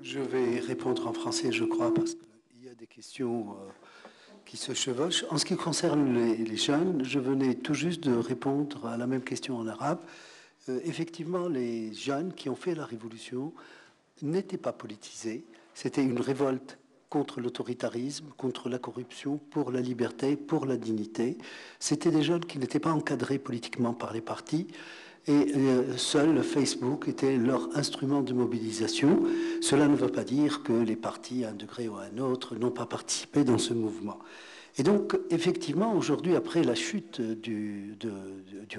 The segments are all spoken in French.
Je vais répondre en français, je crois, parce qu'il y a des questions qui se chevauchent. En ce qui concerne les jeunes, je venais tout juste de répondre à la même question en arabe. Effectivement, les jeunes qui ont fait la révolution n'étaient pas politisés. C'était une révolte contre l'autoritarisme, contre la corruption, pour la liberté, pour la dignité. C'était des jeunes qui n'étaient pas encadrés politiquement par les partis. Et seul Facebook était leur instrument de mobilisation. Cela ne veut pas dire que les partis, à un degré ou à un autre, n'ont pas participé dans ce mouvement. Et donc, effectivement, aujourd'hui, après la chute du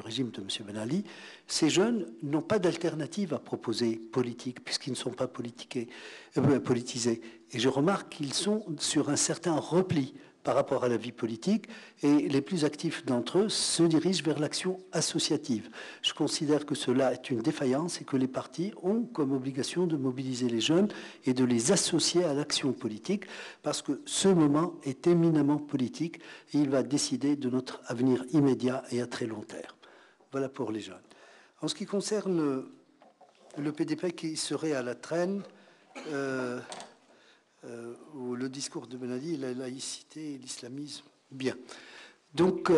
régime de M. Ben Ali, ces jeunes n'ont pas d'alternative à proposer politique, puisqu'ils ne sont pas politisés. Et je remarque qu'ils sont sur un certain repli par rapport à la vie politique, et les plus actifs d'entre eux se dirigent vers l'action associative. Je considère que cela est une défaillance et que les partis ont comme obligation de mobiliser les jeunes et de les associer à l'action politique, parce que ce moment est éminemment politique et il va décider de notre avenir immédiat et à très long terme. Voilà pour les jeunes. En ce qui concerne le PDP qui serait à la traîne, ou le discours de Ben Ali, la laïcité et l'islamisme. Bien. Donc,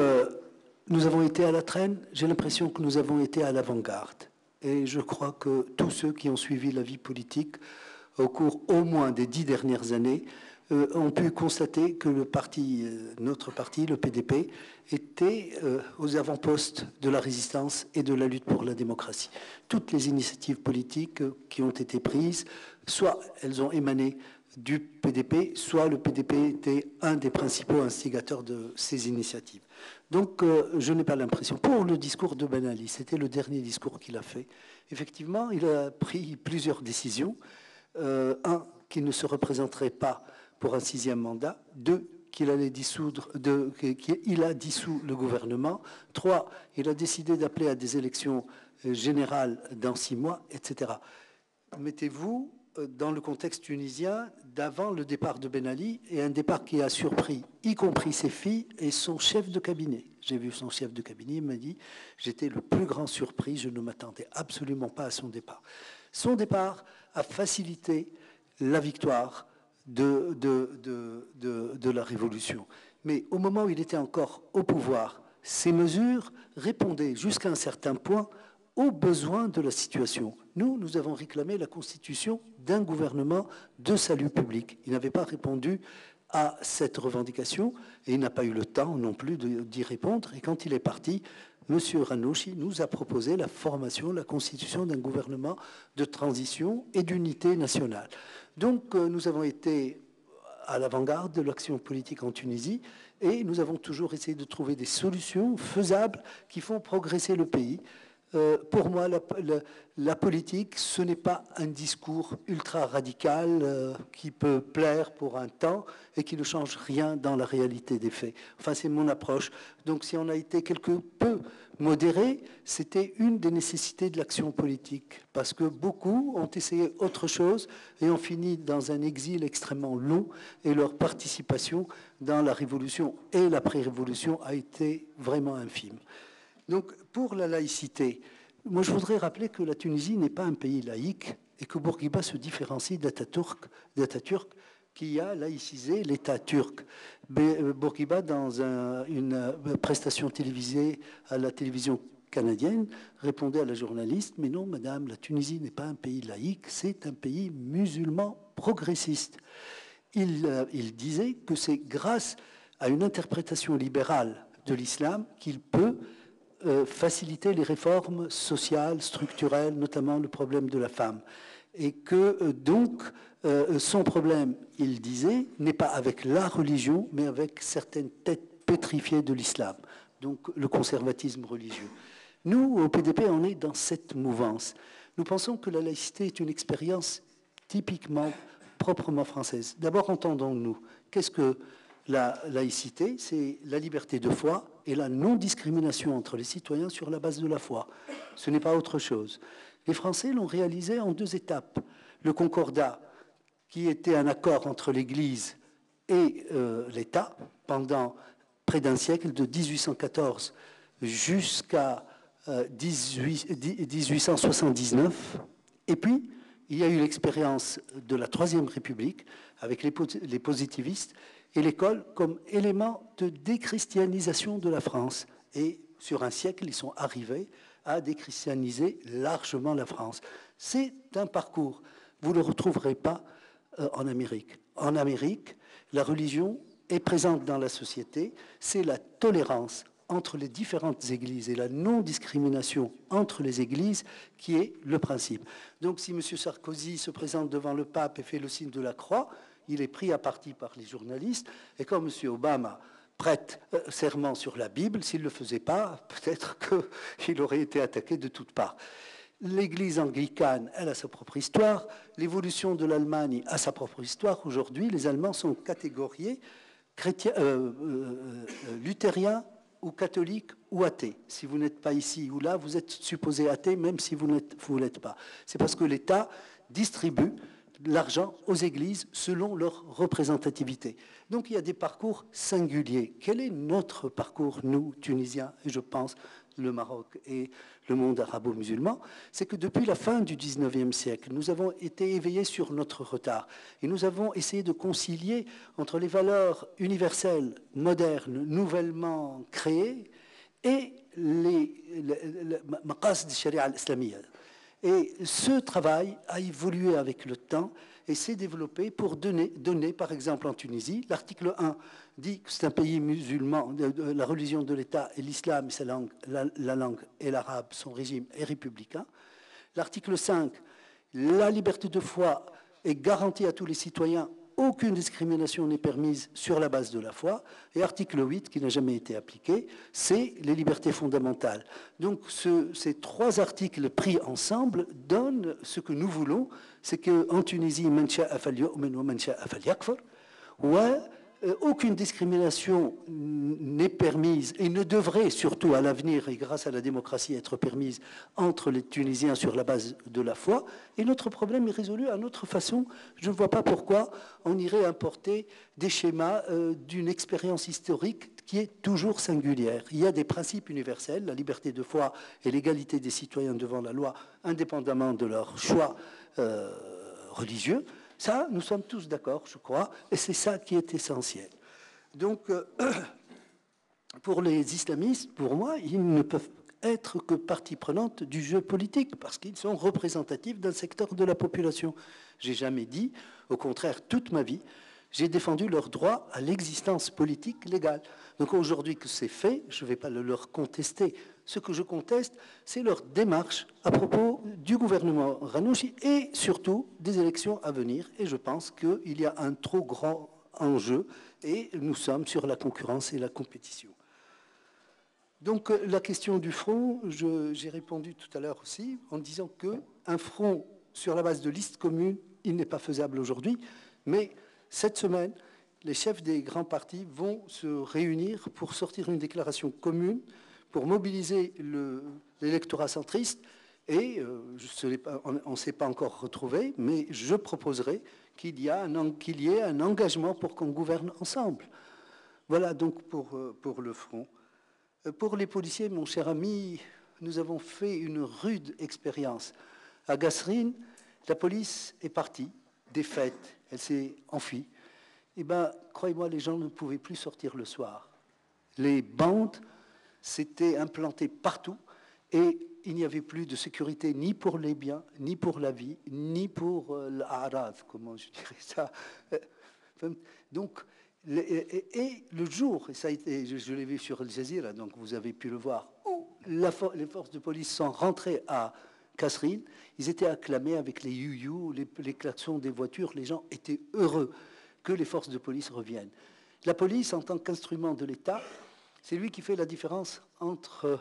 nous avons été à la traîne. J'ai l'impression que nous avons été à l'avant-garde. Et je crois que tous ceux qui ont suivi la vie politique au cours au moins des 10 dernières années ont pu constater que le parti, notre parti, le PDP, était aux avant-postes de la résistance et de la lutte pour la démocratie. Toutes les initiatives politiques qui ont été prises, soit elles ont émané du PDP, soit le PDP était un des principaux instigateurs de ces initiatives. Donc, je n'ai pas l'impression. Pour le discours de Ben Ali, c'était le dernier discours qu'il a fait. Effectivement, il a pris plusieurs décisions. Un, qu'il ne se représenterait pas pour un 6e mandat. 2, qu'il allait dissoudre, qu'il a dissous le gouvernement. 3, il a décidé d'appeler à des élections générales dans 6 mois, etc. Mettez-vous dans le contexte tunisien d'avant le départ de Ben Ali, et un départ qui a surpris, y compris ses filles et son chef de cabinet. J'ai vu son chef de cabinet, il m'a dit, j'étais le plus grand surpris, je ne m'attendais absolument pas à son départ. Son départ a facilité la victoire de la révolution. Mais au moment où il était encore au pouvoir, ces mesures répondaient jusqu'à un certain point aux besoins de la situation. Nous avons réclamé la constitution d'un gouvernement de salut public. Il n'avait pas répondu à cette revendication et il n'a pas eu le temps non plus d'y répondre. Et quand il est parti, M. Ranouchi nous a proposé la formation, la constitution d'un gouvernement de transition et d'unité nationale. Donc nous avons été à l'avant-garde de l'action politique en Tunisie et nous avons toujours essayé de trouver des solutions faisables qui font progresser le pays. Pour moi, la politique, ce n'est pas un discours ultra-radical qui peut plaire pour un temps et qui ne change rien dans la réalité des faits. Enfin, c'est mon approche. Donc, si on a été quelque peu modéré, c'était une des nécessités de l'action politique, parce que beaucoup ont essayé autre chose et ont fini dans un exil extrêmement long, et leur participation dans la révolution et l'après-révolution a été vraiment infime. Donc, pour la laïcité, moi je voudrais rappeler que la Tunisie n'est pas un pays laïque et que Bourguiba se différencie d'Atatürk qui a laïcisé l'État turc. Bourguiba, dans une prestation télévisée à la télévision canadienne, répondait à la journaliste « Mais non, madame, la Tunisie n'est pas un pays laïque, c'est un pays musulman progressiste. » Il disait que c'est grâce à une interprétation libérale de l'islam qu'il peut faciliter les réformes sociales, structurelles, notamment le problème de la femme. Et que donc son problème, il disait, n'est pas avec la religion, mais avec certaines têtes pétrifiées de l'islam, donc le conservatisme religieux. Nous, au PDP, on est dans cette mouvance. Nous pensons que la laïcité est une expérience typiquement, proprement française. D'abord, entendons-nous. Qu'est-ce que la laïcité? C'est la liberté de foi et la non-discrimination entre les citoyens sur la base de la foi. Ce n'est pas autre chose. Les Français l'ont réalisé en 2 étapes. Le Concordat, qui était un accord entre l'Église et l'État pendant près d'un siècle, de 1814 jusqu'à 1879. Et puis, Il y a eu l'expérience de la Troisième République avec les positivistes et l'école comme élément de déchristianisation de la France. Et sur un siècle, ils sont arrivés à déchristianiser largement la France. C'est un parcours. Vous ne le retrouverez pas en Amérique. En Amérique, la religion est présente dans la société. C'est la tolérance entre les différentes églises et la non-discrimination entre les églises qui est le principe. Donc si M. Sarkozy se présente devant le pape et fait le signe de la croix, il est pris à partie par les journalistes, et quand M. Obama prête serment sur la Bible, s'il ne le faisait pas, peut-être qu'il aurait été attaqué de toutes parts. L'Église anglicane, elle a sa propre histoire. L'évolution de l'Allemagne a sa propre histoire. Aujourd'hui, les Allemands sont catégoriés luthériens ou catholiques ou athées. Si vous n'êtes pas ici ou là, vous êtes supposé athée, même si vous ne l'êtes pas. C'est parce que l'État distribue l'argent aux églises selon leur représentativité. Donc il y a des parcours singuliers. Quel est notre parcours, nous, Tunisiens, et je pense le Maroc et le monde arabo-musulman? C'est que depuis la fin du 19e siècle, nous avons été éveillés sur notre retard. Et nous avons essayé de concilier entre les valeurs universelles, modernes, nouvellement créées, et les maqasid de sharia al-islamiyya. Et ce travail a évolué avec le temps et s'est développé pour donner, par exemple en Tunisie, l'article 1 dit que c'est un pays musulman, la religion de l'État est l'islam, la langue est l'arabe, son régime est républicain. L'article 5, la liberté de foi est garantie à tous les citoyens, aucune discrimination n'est permise sur la base de la foi. Et article 8, qui n'a jamais été appliqué, c'est les libertés fondamentales. Donc ces trois articles pris ensemble donnent ce que nous voulons, c'est qu'en Tunisie, man sha'a falyu'min wa man sha'a falyakfur, aucune discrimination n'est permise et ne devrait surtout à l'avenir et grâce à la démocratie être permise entre les Tunisiens sur la base de la foi. Et notre problème est résolu à notre façon. Je ne vois pas pourquoi on irait importer des schémas d'une expérience historique qui est toujours singulière. Il y a des principes universels, la liberté de foi et l'égalité des citoyens devant la loi, indépendamment de leur choix religieux. Ça, nous sommes tous d'accord, je crois, et c'est ça qui est essentiel. Donc, pour les islamistes, pour moi, ils ne peuvent être que partie prenante du jeu politique, parce qu'ils sont représentatifs d'un secteur de la population. J'ai jamais dit, au contraire, toute ma vie, j'ai défendu leur droit à l'existence politique légale. Donc aujourd'hui que c'est fait, je ne vais pas le leur contester. Ce que je conteste, c'est leur démarche à propos du gouvernement Ranouchi et surtout des élections à venir. Et je pense qu'il y a un trop grand enjeu et nous sommes sur la concurrence et la compétition. Donc la question du front, j'ai répondu tout à l'heure aussi en disant qu'un front sur la base de listes communes, il n'est pas faisable aujourd'hui, mais cette semaine, les chefs des grands partis vont se réunir pour sortir une déclaration commune, pour mobiliser l'électorat centriste. Et on ne s'est pas encore retrouvé, mais je proposerai qu'il y ait un engagement pour qu'on gouverne ensemble. Voilà donc pour le front. Pour les policiers, mon cher ami, nous avons fait une rude expérience. À Gasserine, la police est partie, défaite, elle s'est enfuie. Eh bien, croyez-moi, les gens ne pouvaient plus sortir le soir. Les bandes s'étaient implantées partout et il n'y avait plus de sécurité ni pour les biens, ni pour la vie, ni pour l'a'rad, comment je dirais ça. Donc, et le jour, et ça a été, je l'ai vu sur Al Jazeera, donc vous avez pu le voir, où les forces de police sont rentrées à Kasserine, ils étaient acclamés avec les you-you, les klaxons des voitures, les gens étaient heureux que les forces de police reviennent. La police, en tant qu'instrument de l'État, c'est lui qui fait la différence entre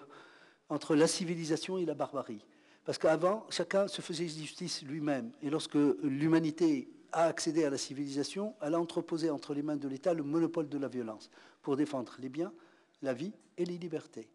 la civilisation et la barbarie. Parce qu'avant, chacun se faisait justice lui-même. Et lorsque l'humanité a accédé à la civilisation, elle a entreposé entre les mains de l'État le monopole de la violence pour défendre les biens, la vie et les libertés.